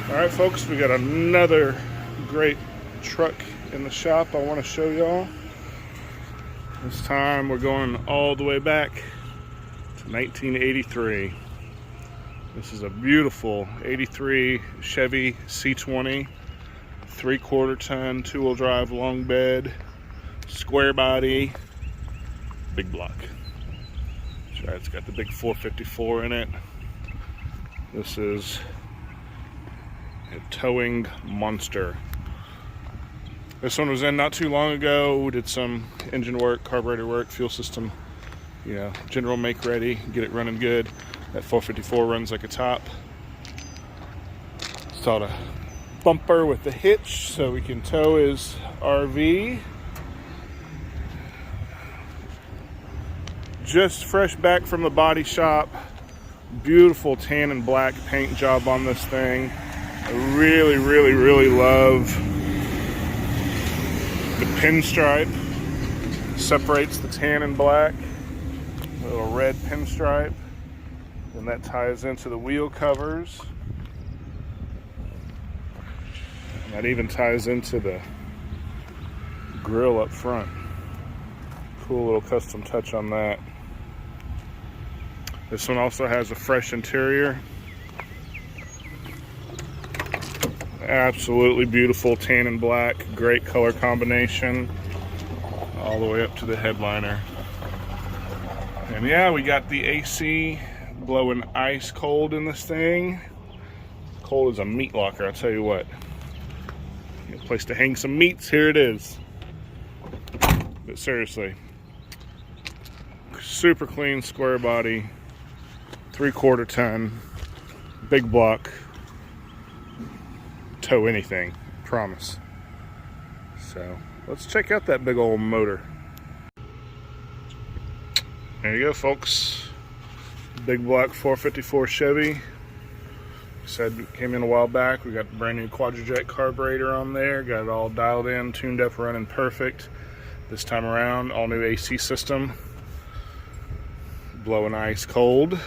Alright folks, we got another great truck in the shop I want to show y'all. This time we're going all the way back to 1983. This is a beautiful 83 Chevy C20, 3/4 ton, 2-wheel drive, long bed, square body, big block. That's right, it's got the big 454 in it. This is a towing monster. This one was in not too long ago. We did some engine work, carburetor work, fuel system, general make ready, get it running good. That 454 runs like a top. Installed a bumper with the hitch so we can tow his RV. Just fresh back from the body shop. Beautiful tan and black paint job on this thing. I really love the pinstripe. Separates the tan and black. A little red pinstripe. And that ties into the wheel covers. And that even ties into the grill up front. Cool little custom touch on that. This one also has a fresh interior. Absolutely beautiful tan and black, great color combination, all the way up to the headliner. And yeah, we got the AC blowing ice cold in this thing. Cold as a meat locker, I'll tell you what. A place to hang some meats, here it is. But seriously, super clean square body, 3/4 ton, big block. Tow anything, promise. So let's check out that big old motor. There you go, folks. Big block 454 Chevy. Said it came in a while back. We got the brand new quadrijet carburetor on there. Got it all dialed in, tuned up, running perfect. This time around, all new AC system. Blowing ice cold.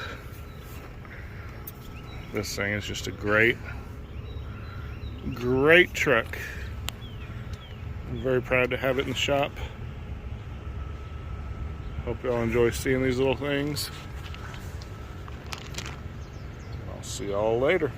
This thing is just a great truck. I'm very proud to have it in the shop. Hope y'all enjoy seeing these little things. I'll see y'all later.